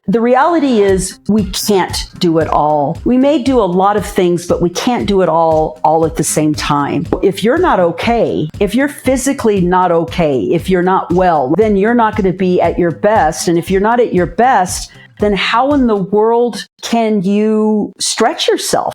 The reality is we can't do it all. We may do a lot of things, but we can't do it all at the same time. If you're not okay, if you're physically not okay, if you're not well, then you're not going to be at your best. And if you're not at your best, then how in the world can you stretch yourself?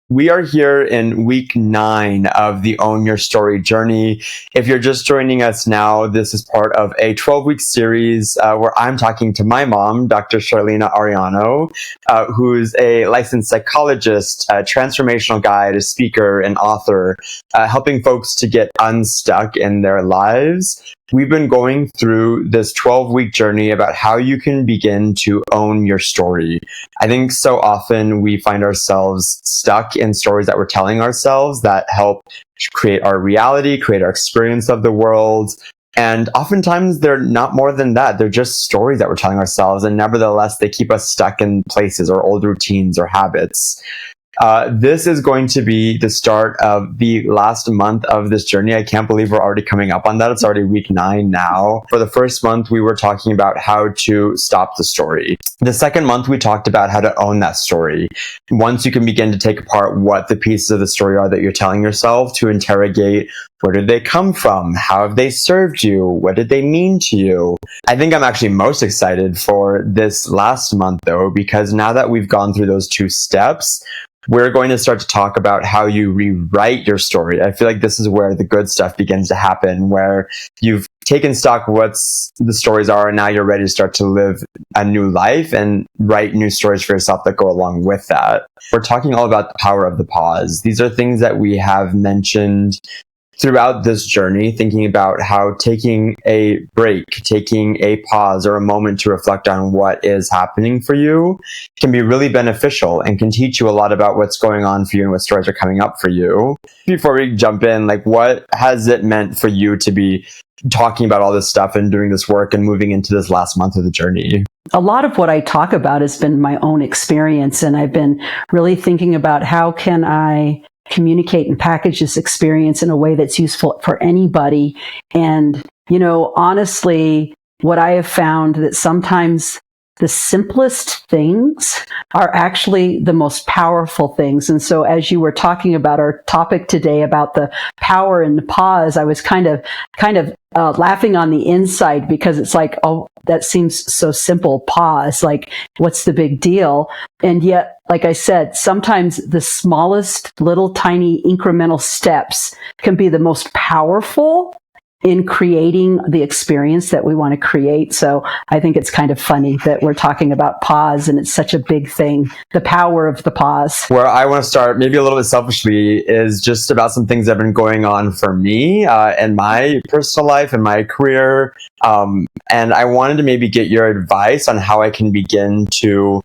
We are here in week 9 of the Own Your Story journey. If you're just joining us now, this is part of a 12-week series where I'm talking to my mom, Dr. Charleanea Arellano, who's a licensed psychologist, a transformational guide, a speaker, and author, helping folks to get unstuck in their lives. We've been going through this 12-week journey about how you can begin to own your story. I think so often we find ourselves stuck in stories that we're telling ourselves that help create our reality, create our experience of the world. And oftentimes they're not more than that. They're just stories that we're telling ourselves. And nevertheless, they keep us stuck in places or old routines or habits. This is going to be the start of the last month of this journey. I can't believe we're already coming up on that. It's already week 9 now. For the first month, we were talking about how to stop the story. The second month, we talked about how to own that story. Once you can begin to take apart what the pieces of the story are that you're telling yourself, to interrogate where did they come from? How have they served you? What did they mean to you? I think I'm actually most excited for this last month, though, because now that we've gone through those 2 steps, we're going to start to talk about how you rewrite your story. I feel like this is where the good stuff begins to happen, where you've taken stock what the stories are, and now you're ready to start to live a new life and write new stories for yourself that go along with that. We're talking all about the power of the pause. These are things that we have mentioned throughout this journey, thinking about how taking a break, taking a pause or a moment to reflect on what is happening for you can be really beneficial and can teach you a lot about what's going on for you and what stories are coming up for you. Before we jump in, what has it meant for you to be talking about all this stuff and doing this work and moving into this last month of the journey? A lot of what I talk about has been my own experience, and I've been really thinking about how can I communicate and package this experience in a way that's useful for anybody. And, honestly, what I have found that sometimes the simplest things are actually the most powerful things. And so as you were talking about our topic today about the power in the pause, I was kind of laughing on the inside, because it's like, oh, that seems so simple. Pause. What's the big deal? And yet, like I said, sometimes the smallest little tiny incremental steps can be the most powerful in creating the experience that we want to create. So I think it's kind of funny that we're talking about pause, and it's such a big thing, the power of the pause. Where I want to start, maybe a little bit selfishly, is just about some things that have been going on for me in my personal life and my career. And I wanted to maybe get your advice on how I can begin to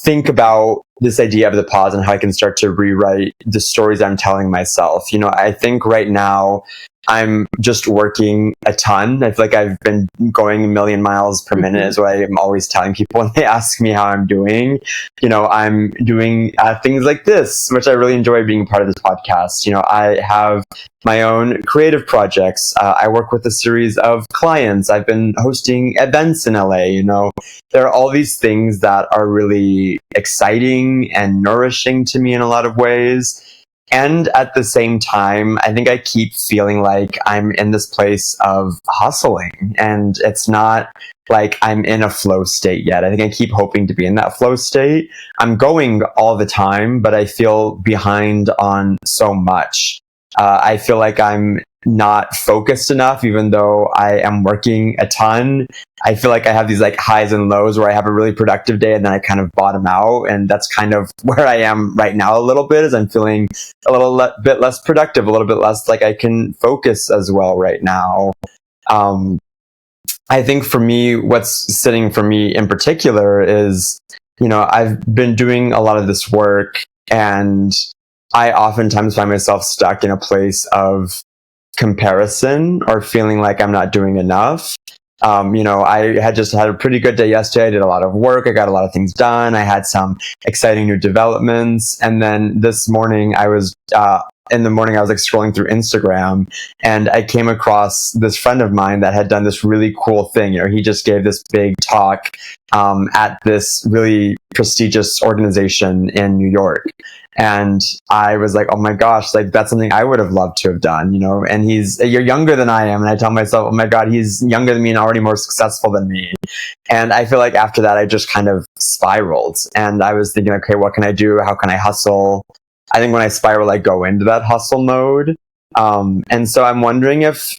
think about this idea of the pause and how I can start to rewrite the stories I'm telling myself. I think right now I'm just working a ton. I feel like I've been going a million miles per minute is what I'm always telling people when they ask me how I'm doing. I'm doing things like this, which I really enjoy being part of this podcast. I have my own creative projects. I work with a series of clients. I've been hosting events in LA. There are all these things that are really exciting and nourishing to me in a lot of ways. And at the same time, I think I keep feeling like I'm in this place of hustling, and it's not like I'm in a flow state yet. I think I keep hoping to be in that flow state. I'm going all the time, but I feel behind on so much. I feel like I'm not focused enough, even though I am working a ton. I feel like I have these highs and lows where I have a really productive day and then I kind of bottom out. And that's kind of where I am right now a little bit, is I'm feeling a little bit less productive, a little bit less like I can focus as well right now. I think for me, what's sitting for me in particular is, I've been doing a lot of this work, and I oftentimes find myself stuck in a place of comparison or feeling like I'm not doing enough. I had just had a pretty good day yesterday. I did a lot of work. I got a lot of things done. I had some exciting new developments. And then this morning I was, in the morning, I was like scrolling through Instagram, and I came across this friend of mine that had done this really cool thing. He just gave this big talk at this really prestigious organization in New York. And I was like, oh my gosh, like that's something I would have loved to have done, and you're younger than I am. And I tell myself, oh my God, he's younger than me and already more successful than me. And I feel like after that, I just kind of spiraled, and I was thinking, okay, what can I do? How can I hustle? I think when I spiral, I go into that hustle mode. And so I'm wondering if,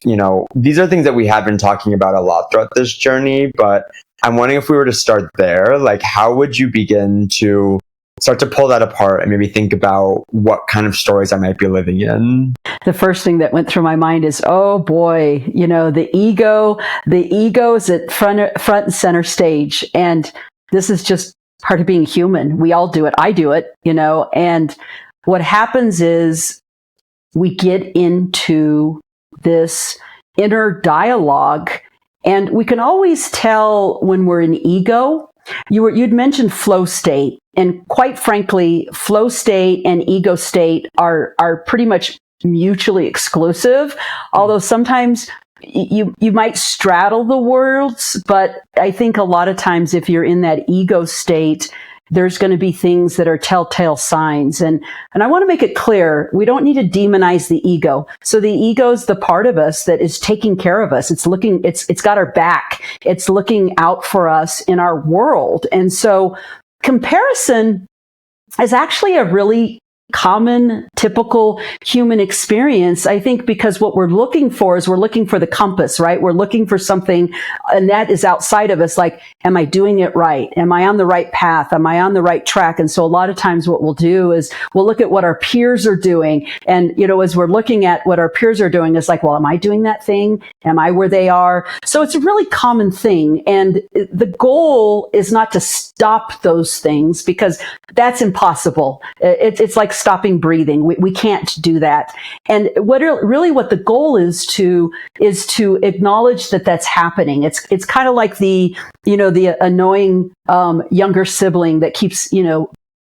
these are things that we have been talking about a lot throughout this journey, but I'm wondering if we were to start there, like how would you begin to start to pull that apart and maybe think about what kind of stories I might be living in? The first thing that went through my mind is, oh boy, the ego is at front and center stage. And this is just part of being human. We all do it. I do it, and what happens is we get into this inner dialogue, and we can always tell when we're in ego. You'd mentioned flow state, and quite frankly, flow state and ego state are pretty much mutually exclusive. Although sometimes you might straddle the worlds, but I think a lot of times if you're in that ego state, there's going to be things that are telltale signs. And I want to make it clear, we don't need to demonize the ego. So the ego is the part of us that is taking care of us. It's got our back. It's looking out for us in our world. And so comparison is actually a really common, typical human experience, I think, because what we're looking for is we're looking for the compass, right? We're looking for something, and that is outside of us. Like, am I doing it right? Am I on the right path? Am I on the right track? And so a lot of times what we'll do is we'll look at what our peers are doing. And, as we're looking at what our peers are doing, it's like, well, am I doing that thing? Am I where they are? So it's a really common thing. And the goal is not to stop those things, because that's impossible. It's like stopping breathing. We can't do that. And what the goal is to acknowledge that that's happening. It's kind of like the annoying younger sibling that keeps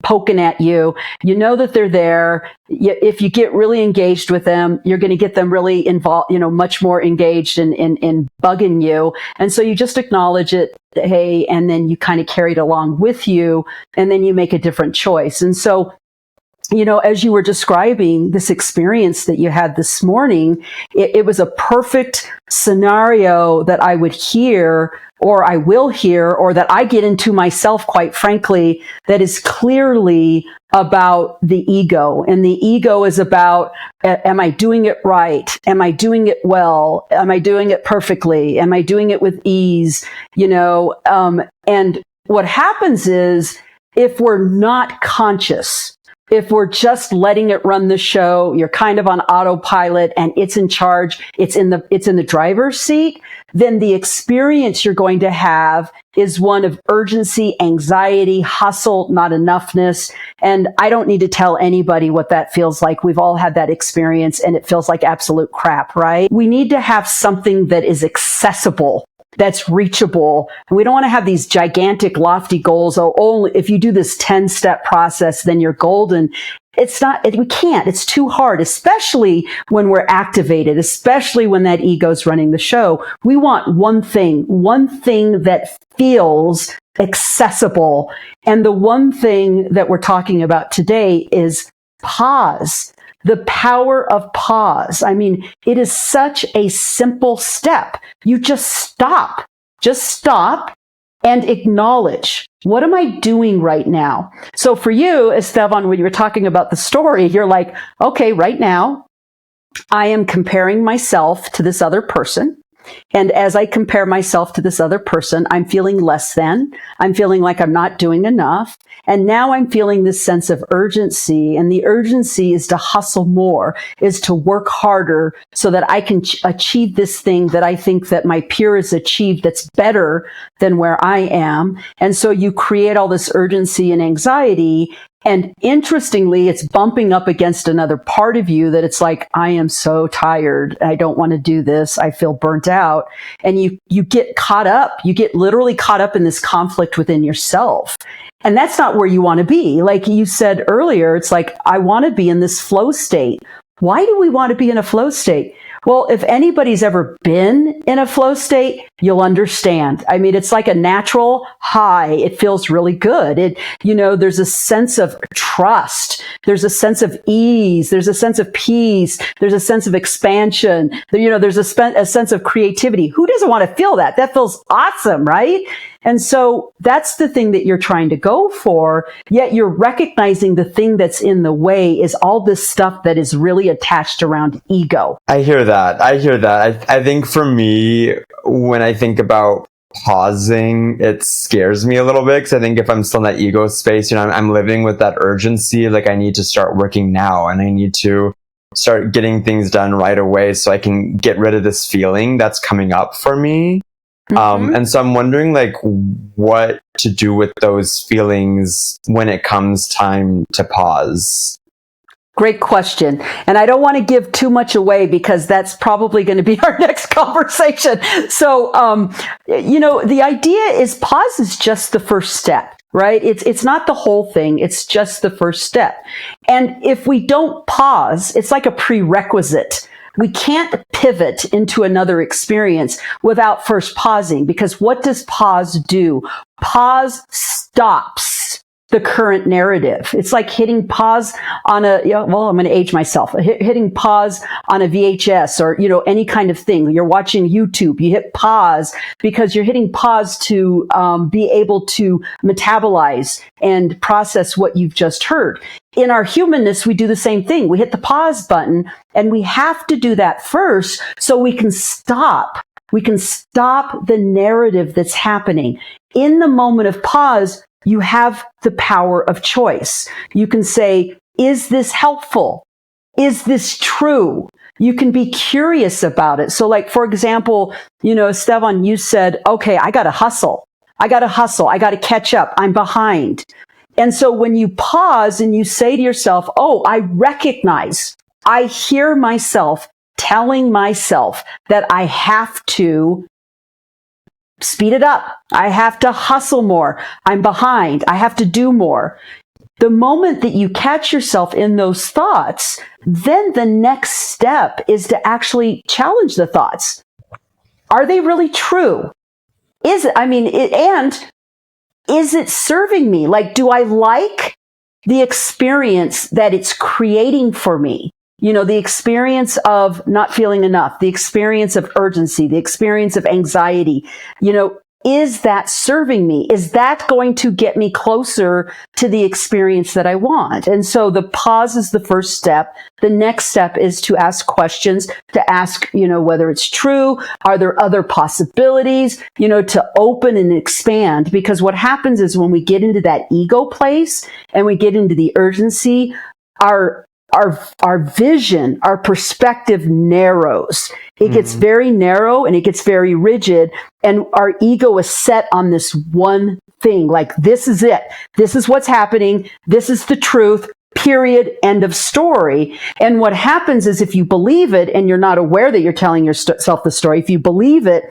poking at you. You know that they're there. If you get really engaged with them, you're going to get them really involved, much more engaged in bugging you. And so you just acknowledge it, hey, and then you kind of carry it along with you, and then you make a different choice. And so, as you were describing this experience that you had this morning, it was a perfect scenario that I would hear, or I will hear, or that I get into myself, quite frankly, that is clearly about the ego. And the ego is about, am I doing it right? Am I doing it well? Am I doing it perfectly? Am I doing it with ease? And what happens is, if we're not conscious, if we're just letting it run the show, you're kind of on autopilot and it's in charge, it's in the driver's seat, then the experience you're going to have is one of urgency, anxiety, hustle, not enoughness. And I don't need to tell anybody what that feels like. We've all had that experience, and it feels like absolute crap, right? We need to have something that is accessible, that's reachable. And we don't want to have these gigantic, lofty goals. Oh, only if you do this 10-step process, then you're golden. It's not, we can't. It's too hard, especially when we're activated, especially when that ego's running the show. We want one thing that feels accessible. And the one thing that we're talking about today is pause. The power of pause. I mean, it is such a simple step. You just stop and acknowledge, what am I doing right now? So for you, Esteban, when you were talking about the story, you're like, okay, right now, I am comparing myself to this other person. And as I compare myself to this other person, I'm feeling less than. I'm feeling like I'm not doing enough. And now I'm feeling this sense of urgency. And the urgency is to hustle more, is to work harder so that I can achieve this thing that I think that my peer has achieved that's better than where I am. And so you create all this urgency and anxiety. And interestingly, it's bumping up against another part of you that it's like, I am so tired. I don't want to do this. I feel burnt out. And you get caught up. You get literally caught up in this conflict within yourself. And that's not where you want to be. Like you said earlier, it's like, I want to be in this flow state. Why do we want to be in a flow state? Well, if anybody's ever been in a flow state, you'll understand. I mean, it's like a natural high. It feels really good. There's a sense of trust. There's a sense of ease. There's a sense of peace. There's a sense of expansion. There's a sense of creativity. Who doesn't want to feel that? That feels awesome, right? And so that's the thing that you're trying to go for, yet you're recognizing the thing that's in the way is all this stuff that is really attached around ego. I hear that. I think for me, when I think about pausing, it scares me a little bit, because I think if I'm still in that ego space, I'm living with that urgency, like I need to start working now and I need to start getting things done right away so I can get rid of this feeling that's coming up for me. And so I'm wondering, like, what to do with those feelings when it comes time to pause. Great question. And I don't want to give too much away because that's probably going to be our next conversation. So, the idea is pause is just the first step, right? It's not the whole thing. It's just the first step. And if we don't pause, it's like a prerequisite. We can't pivot into another experience without first pausing, because what does pause do? Pause stops the current narrative. It's like hitting pause on I'm going to age myself. Hitting pause on a VHS or, any kind of thing. You're watching YouTube. You hit pause because you're hitting pause to be able to metabolize and process what you've just heard. In our humanness, we do the same thing. We hit the pause button, and we have to do that first so we can stop. We can stop the narrative that's happening. In the moment of pause, you have the power of choice. You can say, is this helpful? Is this true? You can be curious about it. So like, for example, Esteban, you said, okay, I got to hustle. I got to catch up. I'm behind. And so when you pause and you say to yourself, oh, I hear myself telling myself that I have to speed it up. I have to hustle more. I'm behind. I have to do more. The moment that you catch yourself in those thoughts, then the next step is to actually challenge the thoughts. Are they really true? Is it serving me? Like, do I like the experience that it's creating for me? The experience of not feeling enough, the experience of urgency, the experience of anxiety, is that serving me? Is that going to get me closer to the experience that I want? And so the pause is the first step. The next step is to ask questions, to ask, whether it's true. Are there other possibilities, to open and expand? Because what happens is when we get into that ego place and we get into the urgency, our vision, our perspective narrows. It gets very narrow and it gets very rigid. And our ego is set on this one thing. Like, this is it. This is what's happening. This is the truth. Period. End of story. And what happens is if you believe it and you're not aware that you're telling yourself the story, if you believe it,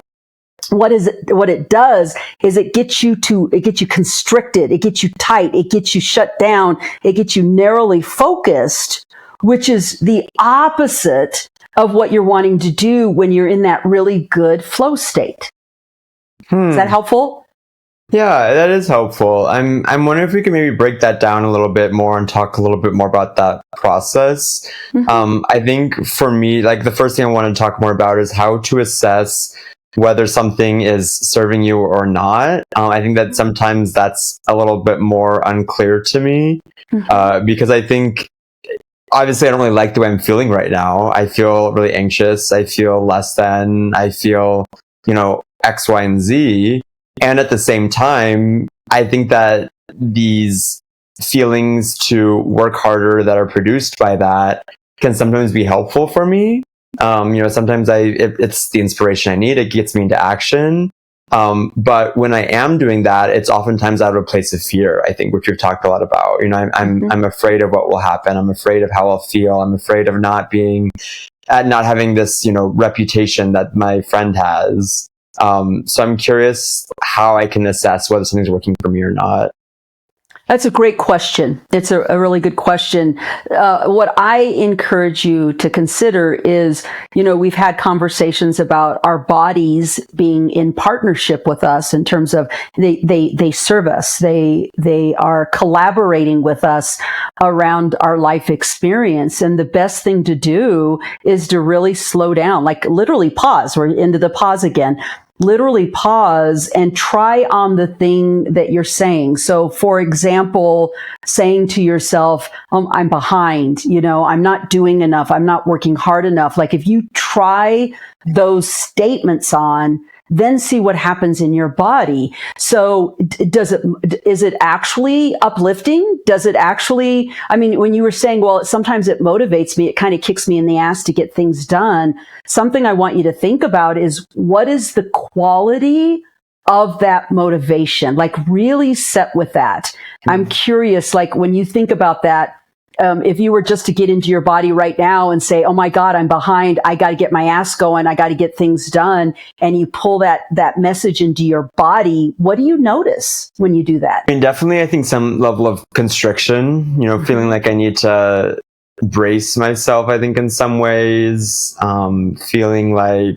what it does is it gets you constricted. It gets you tight. It gets you shut down. It gets you narrowly focused, which is the opposite of what you're wanting to do when you're in that really good flow state. Is that helpful? Yeah, that is helpful. I'm wondering if we can maybe break that down a little bit more and talk a little bit more about that process. I think for me, like, the first thing I want to talk more about is how to assess whether something is serving you or not. I think that sometimes that's a little bit more unclear to me, because I think, obviously, I don't really like the way I'm feeling right now. I feel really anxious. I feel less than. I feel, X, Y, and Z. And at the same time, I think that these feelings to work harder that are produced by that can sometimes be helpful for me. Sometimes it's the inspiration I need. It gets me into action. But when I am doing that, it's oftentimes out of a place of fear, I think, which we've talked a lot about. I'm afraid of what will happen. I'm afraid of how I'll feel. I'm afraid of not having this, reputation that my friend has. So I'm curious how I can assess whether something's working for me or not. That's a great question. It's a really good question. What I encourage you to consider is, we've had conversations about our bodies being in partnership with us in terms of they serve us. They are collaborating with us around our life experience. And the best thing to do is to really slow down, like literally pause. We're into the pause again. Literally pause and try on the thing that you're saying. So, for example, saying to yourself, I'm behind, I'm not doing enough. I'm not working hard enough. Like if you try those statements on, then see what happens in your body. So is it actually uplifting? Does it actually, when you were saying, well, sometimes it motivates me, it kind of kicks me in the ass to get things done. Something I want you to think about is, what is the quality of that motivation? Like really set with that. I'm curious, like when you think about that, if you were just to get into your body right now and say, oh my God, I'm behind, I got to get my ass going, I got to get things done, and you pull that message into your body, what do you notice when you do that? Definitely, I think some level of constriction, feeling like I need to brace myself, I think in some ways, feeling like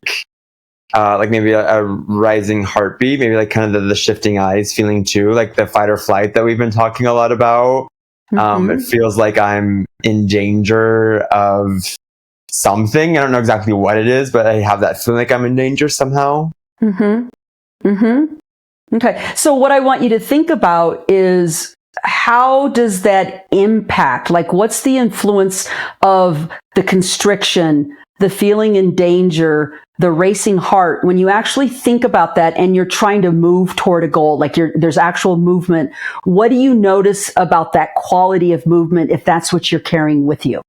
maybe a rising heartbeat, maybe like kind of the shifting eyes feeling too, like the fight or flight that we've been talking a lot about. It feels like I'm in danger of something. I don't know exactly what it is, but I have that feeling like I'm in danger somehow. Okay. So what I want you to think about is, how does that impact? Like, what's the influence of the constriction, the feeling in danger, the racing heart, when you actually think about that and you're trying to move toward a goal, like there's actual movement? What do you notice about that quality of movement if that's what you're carrying with you?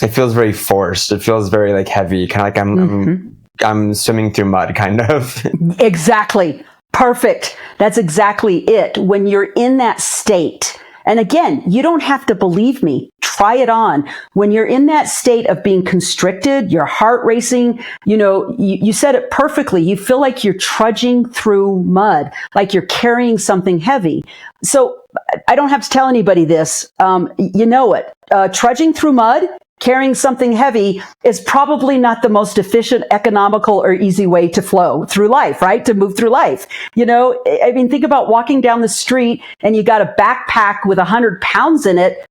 It feels very forced. It feels very like heavy, kind of like I'm swimming through mud, kind of. Exactly. Perfect. That's exactly it. When you're in that state, and again, you don't have to believe me. Try it on. When you're in that state of being constricted, your heart racing, you said it perfectly. You feel like you're trudging through mud, like you're carrying something heavy. So I don't have to tell anybody this. You know it. Trudging through mud, carrying something heavy is probably not the most efficient, economical, or easy way to flow through life, right? To move through life. Think about walking down the street and you got a backpack with 100 pounds in it.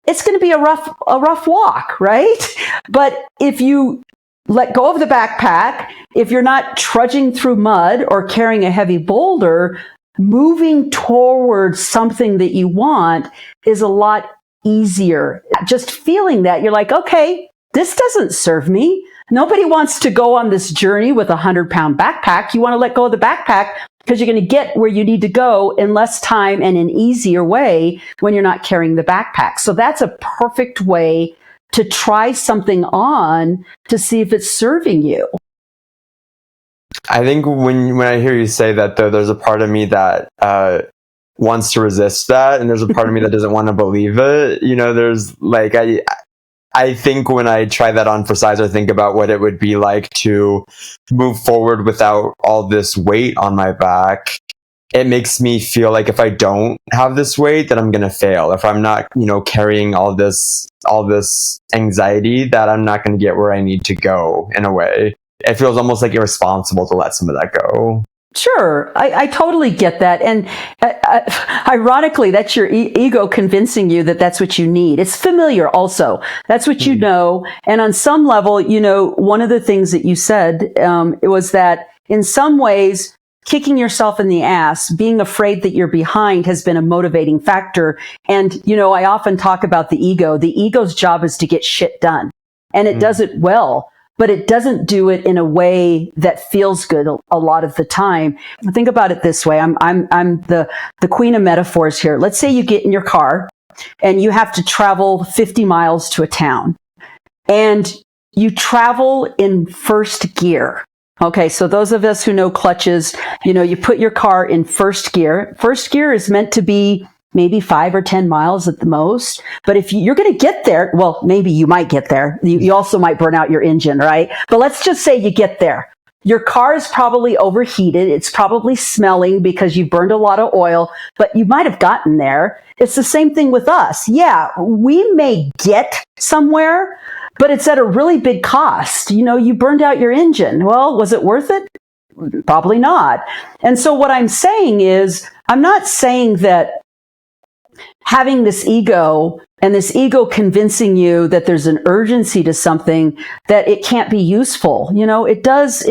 It's going to be a rough walk, right? But if you let go of the backpack, if you're not trudging through mud or carrying a heavy boulder, moving towards something that you want is a lot easier. Just feeling that, you're like, okay, this doesn't serve me. Nobody wants to go on this journey with a 100-pound backpack. You want to let go of the backpack because you're going to get where you need to go in less time and an easier way when you're not carrying the backpack. So that's a perfect way to try something on to see if it's serving you. I think when I hear you say that, though, there's a part of me that wants to resist that, and there's a part of me that doesn't want to believe it. There's like I think when I try that on for size, I think about what it would be like to move forward without all this weight on my back. It makes me feel like if I don't have this weight, that I'm going to fail. If I'm not, carrying all this anxiety, that I'm not going to get where I need to go in a way. It feels almost like irresponsible to let some of that go. Sure, I totally get that. And ironically, that's your ego convincing you that that's what you need. It's familiar also. That's what you know. And on some level, one of the things that you said it was that in some ways, kicking yourself in the ass, being afraid that you're behind has been a motivating factor. And, I often talk about the ego. The ego's job is to get shit done. And it does it well. But it doesn't do it in a way that feels good a lot of the time. Think about it this way. I'm the queen of metaphors here. Let's say you get in your car and you have to travel 50 miles to a town, and you travel in first gear. Okay, so those of us who know clutches, you put your car in first gear. First gear is meant to be maybe 5 or 10 miles at the most. But if you're going to get there, well, maybe you might get there. You also might burn out your engine, right? But let's just say you get there. Your car is probably overheated. It's probably smelling because you burned a lot of oil, but you might have gotten there. It's the same thing with us. Yeah, we may get somewhere, but it's at a really big cost. You burned out your engine. Well, was it worth it? Probably not. And so what I'm saying is, I'm not saying that having this ego and this ego convincing you that there's an urgency to something, that it can't be useful. It does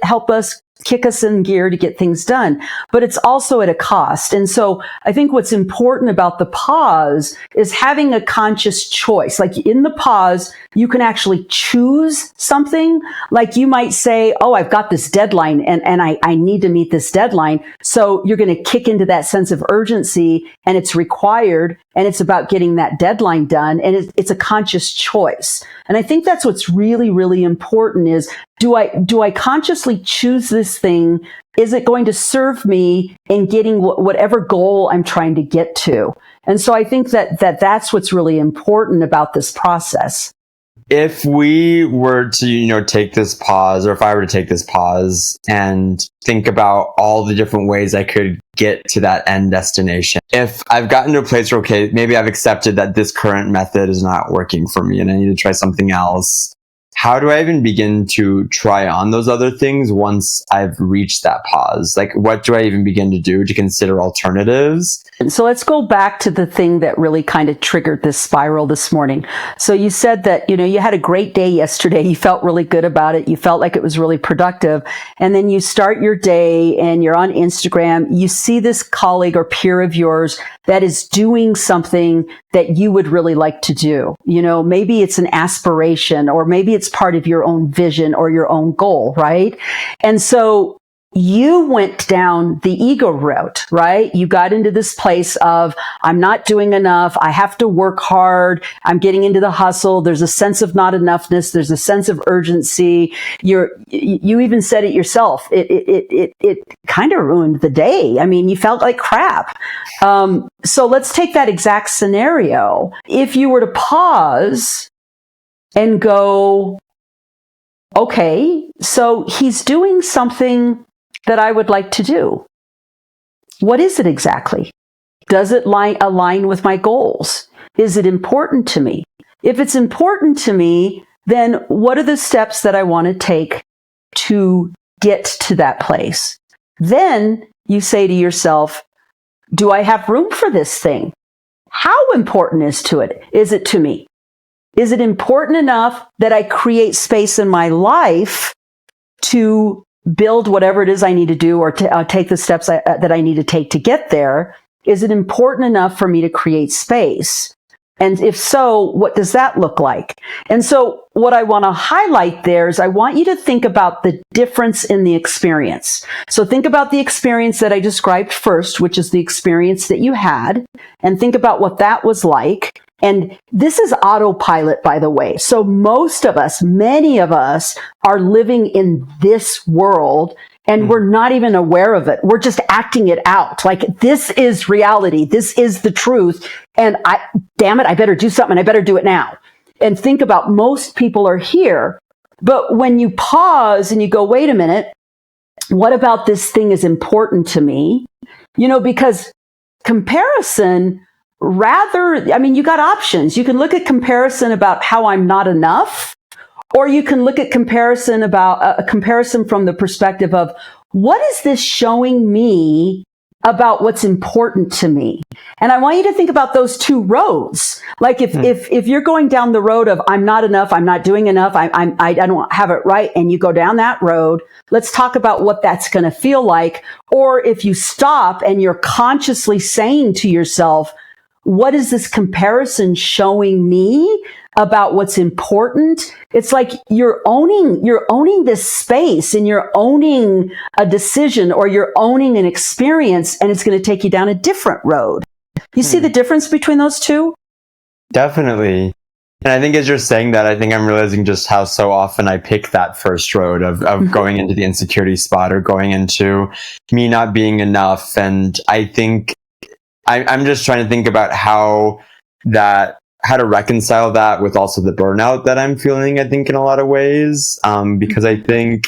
help us, kick us in gear to get things done, but it's also at a cost. And so I think what's important about the pause is having a conscious choice. Like in the pause, you can actually choose something. Like you might say, oh, I've got this deadline and I need to meet this deadline. So you're going to kick into that sense of urgency, and it's required, and it's about getting that deadline done. And it's a conscious choice. And I think that's what's really, really important is, do I consciously choose this thing? Is it going to serve me in getting whatever goal I'm trying to get to? And so I think that's what's really important about this process. If we were to, take this pause, or if I were to take this pause and think about all the different ways I could get to that end destination. If I've gotten to a place where, okay, maybe I've accepted that this current method is not working for me and I need to try something else, how do I even begin to try on those other things once I've reached that pause? Like, what do I even begin to do to consider alternatives? So let's go back to the thing that really kind of triggered this spiral this morning. So you said that, you had a great day yesterday. You felt really good about it. You felt like it was really productive. And then you start your day and you're on Instagram. You see this colleague or peer of yours that is doing something that you would really like to do. Maybe it's an aspiration, or maybe it's part of your own vision or your own goal, right? And so you went down the ego route, right? You got into this place of, I'm not doing enough. I have to work hard. I'm getting into the hustle. There's a sense of not enoughness. There's a sense of urgency. You even said it yourself. It kind of ruined the day. I mean, you felt like crap. So let's take that exact scenario. If you were to pause and go, okay, so he's doing something that I would like to do. What is it exactly? Does it align with my goals? Is it important to me? If it's important to me, then what are the steps that I want to take to get to that place? Then you say to yourself, do I have room for this thing? How important is it to me? Is it important enough that I create space in my life to build whatever it is I need to do, or to take the steps that I need to take to get there? Is it important enough for me to create space? And if so, what does that look like? And so what I want to highlight there is, I want you to think about the difference in the experience. So think about the experience that I described first, which is the experience that you had, and think about what that was like. And this is autopilot, by the way. So most of us, many of us, are living in this world, and we're not even aware of it. We're just acting it out. Like, this is reality. This is the truth. And damn it, I better do something. I better do it now. And think about, most people are here. But when you pause and you go, wait a minute, what about this thing is important to me? Because comparison, you got options. You can look at comparison about how I'm not enough, or you can look at comparison about a comparison from the perspective of, what is this showing me about what's important to me? And I want you to think about those two roads. Like if you're going down the road of, I'm not enough, I'm not doing enough, I don't have it right, and you go down that road, let's talk about what that's going to feel like. Or if you stop and you're consciously saying to yourself, what is this comparison showing me about what's important? It's like you're owning this space, and you're owning a decision, or you're owning an experience, and it's going to take you down a different road. You see the difference between those two? Definitely. And I think as you're saying that, I think I'm realizing just how so often I pick that first road of going into the insecurity spot or going into me not being enough. And I think I'm just trying to think about how to reconcile that with also the burnout that I'm feeling, I think, in a lot of ways. Because I think,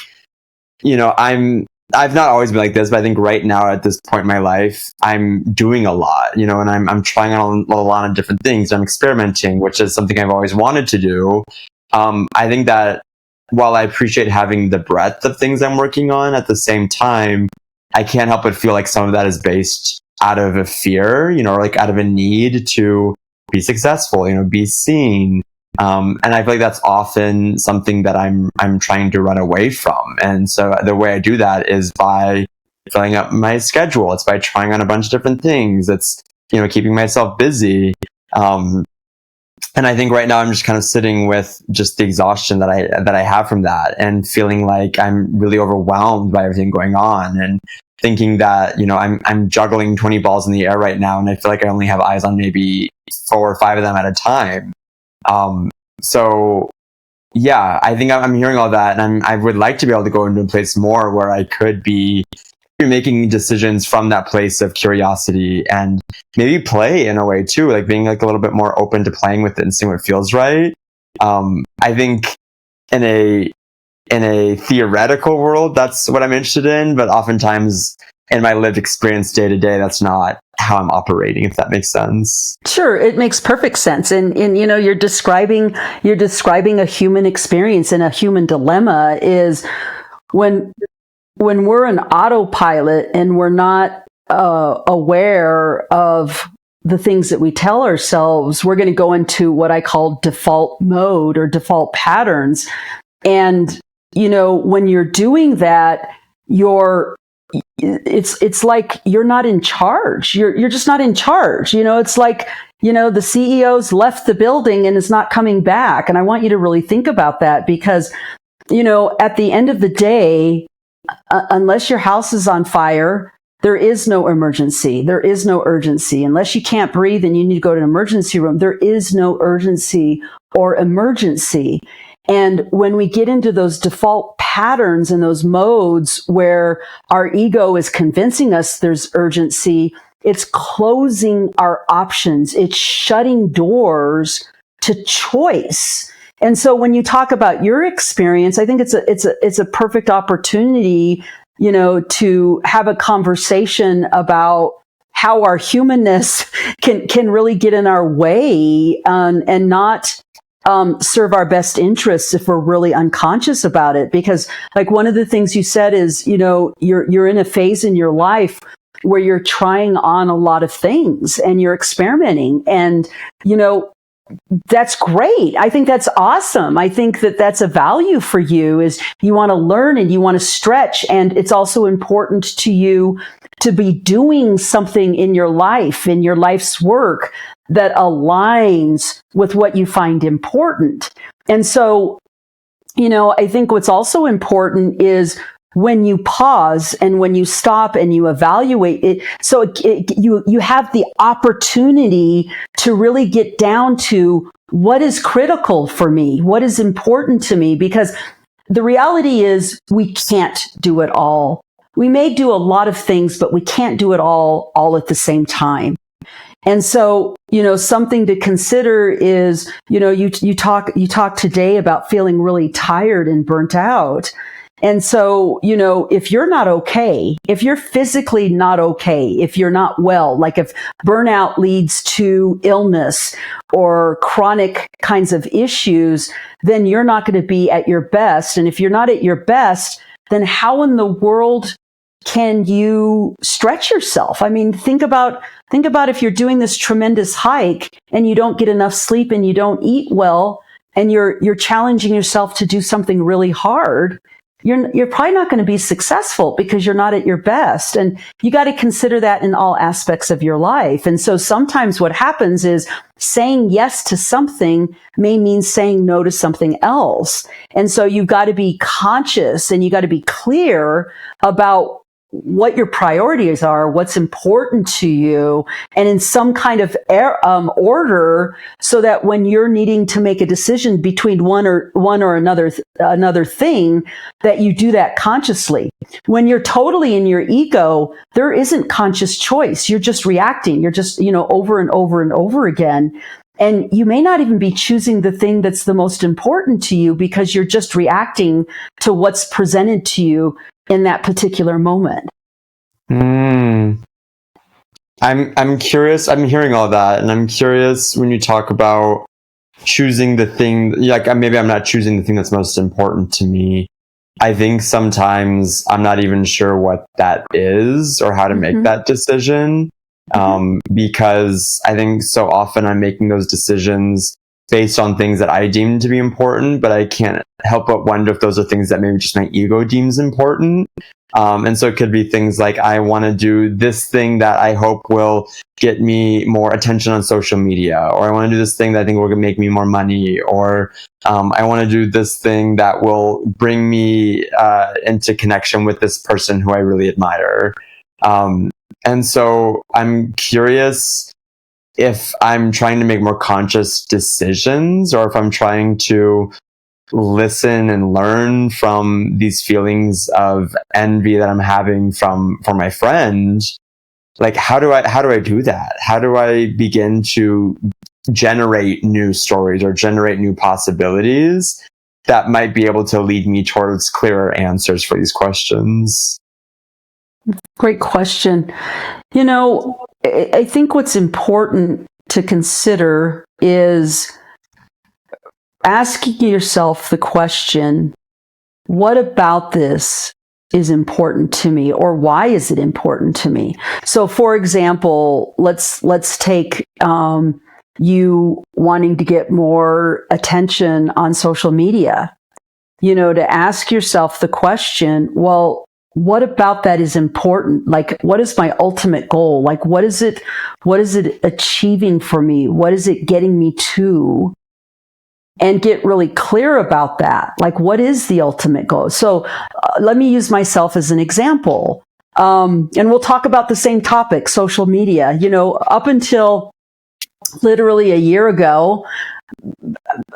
I've not always been like this, but I think right now at this point in my life, I'm doing a lot, and I'm trying on a lot of different things. I'm experimenting, which is something I've always wanted to do. I think that while I appreciate having the breadth of things I'm working on, at the same time, I can't help but feel like some of that is based out of a fear, or like out of a need to be successful, be seen. And I feel like that's often something that I'm trying to run away from. And so the way I do that is by filling up my schedule. It's by trying on a bunch of different things. It's, keeping myself busy. And I think right now I'm just kind of sitting with just the exhaustion that I have from that, and feeling like I'm really overwhelmed by everything going on, and thinking that, I'm juggling 20 balls in the air right now, and I feel like I only have eyes on maybe 4 or 5 of them at a time. So yeah, I think I'm hearing all that, and I would like to be able to go into a place more where I could be making decisions from that place of curiosity, and maybe play in a way too, like being like a little bit more open to playing with it and seeing what feels right. I think in a theoretical world, that's what I'm interested in, but oftentimes in my lived experience day to day, that's not how I'm operating, if that makes sense. Sure, it makes perfect sense. And you're describing a human experience, and a human dilemma is when we're an autopilot and we're not aware of the things that we tell ourselves, we're going to go into what I call default mode or default patterns. And when you're doing that, it's like you're not in charge. You're just not in charge. It's like, the CEO's left the building and is not coming back. And I want you to really think about that, because, at the end of the day, unless your house is on fire, there is no emergency. There is no urgency. Unless you can't breathe and you need to go to an emergency room, there is no urgency or emergency. And when we get into those default patterns and those modes where our ego is convincing us there's urgency, it's closing our options. It's shutting doors to choice. And so when you talk about your experience, I think it's a perfect opportunity, to have a conversation about how our humanness can really get in our way, and not serve our best interests if we're really unconscious about it. Because like one of the things you said is, you're in a phase in your life where you're trying on a lot of things and you're experimenting, and, that's great. I think that's awesome. I think that that's a value for you, is you want to learn and you want to stretch. And it's also important to you to be doing something in your life, in your life's work, that aligns with what you find important. And so, I think what's also important is when you pause and when you stop and you evaluate it, so you have the opportunity to really get down to what is critical for me, what is important to me, because the reality is we can't do it all. We may do a lot of things, but we can't do it all at the same time. And so, something to consider is, you talk today about feeling really tired and burnt out. And so, if you're not okay, if you're physically not okay, if you're not well, like if burnout leads to illness or chronic kinds of issues, then you're not going to be at your best. And if you're not at your best, then how in the world can you stretch yourself? I mean, think about if you're doing this tremendous hike and you don't get enough sleep and you don't eat well, and you're challenging yourself to do something really hard. You're probably not going to be successful because you're not at your best. And you got to consider that in all aspects of your life. And so sometimes what happens is saying yes to something may mean saying no to something else. And so you've got to be conscious and you got to be clear about what your priorities are, what's important to you, and in some kind of order, so that when you're needing to make a decision between one or another thing, that you do that consciously. When you're totally in your ego, there isn't conscious choice. You're just reacting. You're just, over and over and over again. And you may not even be choosing the thing that's the most important to you, because you're just reacting to what's presented to you in that particular moment. I'm curious. I'm hearing all that, and I'm curious when you talk about choosing the thing. Like, maybe I'm not choosing the thing that's most important to me. I think sometimes I'm not even sure what that is or how to make that decision. Because I think so often I'm making those decisions based on things that I deem to be important, but I can't help but wonder if those are things that maybe just my ego deems important. And so it could be things like, I want to do this thing that I hope will get me more attention on social media, or I want to do this thing that I think will make me more money, or I want to do this thing that will bring me into connection with this person who I really admire. And so I'm curious if I'm trying to make more conscious decisions, or if I'm trying to listen and learn from these feelings of envy that I'm having from my friend. Like, how do I do that? How do I begin to generate new stories or generate new possibilities that might be able to lead me towards clearer answers for these questions? Great question. I think what's important to consider is asking yourself the question, what about this is important to me, or why is it important to me? So, for example, let's take you wanting to get more attention on social media. To ask yourself the question, well, what about that is important? Like, what is my ultimate goal? Like, what is it achieving for me? What is it getting me to? And get really clear about that. Like, what is the ultimate goal? So let me use myself as an example. And we'll talk about the same topic, social media. Up until literally a year ago,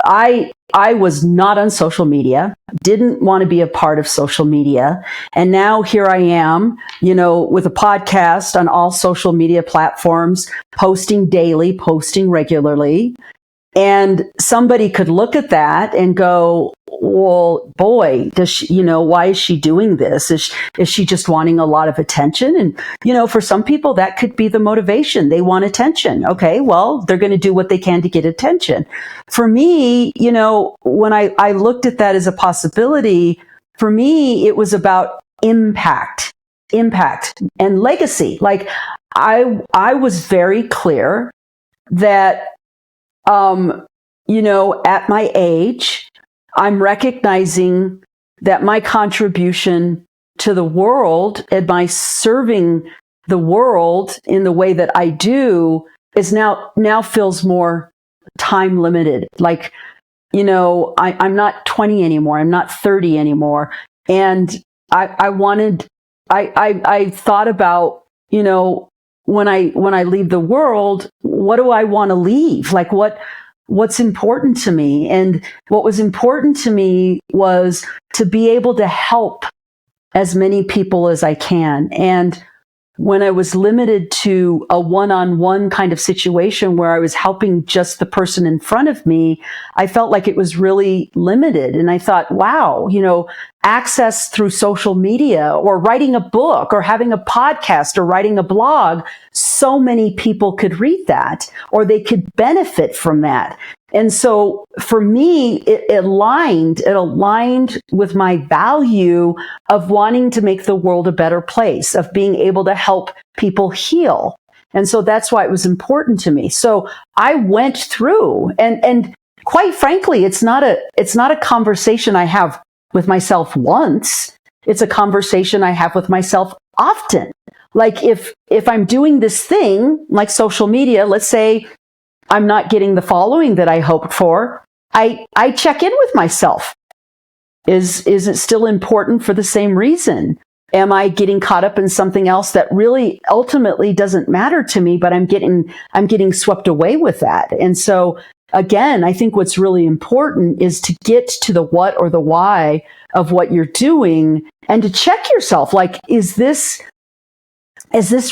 I was not on social media, didn't want to be a part of social media. And now here I am, with a podcast on all social media platforms, posting daily, posting regularly. And somebody could look at that and go, well, boy, does she, why is she doing this? Is she just wanting a lot of attention? And, for some people, that could be the motivation. They want attention. Okay, well, they're going to do what they can to get attention. For me, when I looked at that as a possibility, for me, it was about impact and legacy. Like, I was very clear that, at my age, I'm recognizing that my contribution to the world and my serving the world in the way that I do is now feels more time limited. Like, I'm not 20 anymore. I'm not 30 anymore. And I thought about, when I leave the world, what do I want to leave? Like, what's important to me? And what was important to me was to be able to help as many people as I can. And when I was limited to a one-on-one kind of situation where I was helping just the person in front of me, I felt like it was really limited. And I thought, wow, access through social media or writing a book or having a podcast or writing a blog, so many people could read that, or they could benefit from that. And so for me, it aligned with my value of wanting to make the world a better place, of being able to help people heal. And so that's why it was important to me. So I went through, and quite frankly, it's not a conversation I have with myself once. It's a conversation I have with myself often. Like, if I'm doing this thing like social media, let's say I'm not getting the following that I hoped for, I check in with myself. Is it still important for the same reason? Am I getting caught up in something else that really ultimately doesn't matter to me, but I'm getting swept away with that? And so again, I think what's really important is to get to the what or the why of what you're doing and to check yourself. Like, is this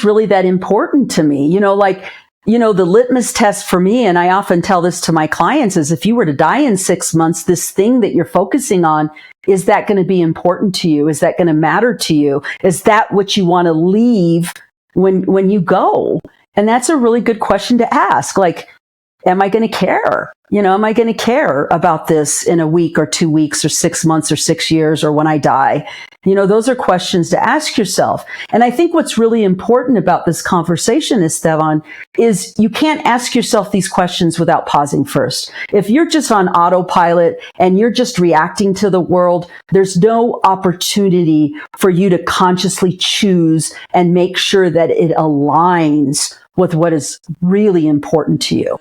really that important to me? The litmus test for me, and I often tell this to my clients, is if you were to die in 6 months, this thing that you're focusing on, is that going to be important to you? Is that going to matter to you? Is that what you want to leave when you go? And that's a really good question to ask. Like, am I going to care? Am I going to care about this in a week or 2 weeks or 6 months or 6 years or when I die? Those are questions to ask yourself. And I think what's really important about this conversation, Esteban, is you can't ask yourself these questions without pausing first. If you're just on autopilot and you're just reacting to the world, there's no opportunity for you to consciously choose and make sure that it aligns with what is really important to you.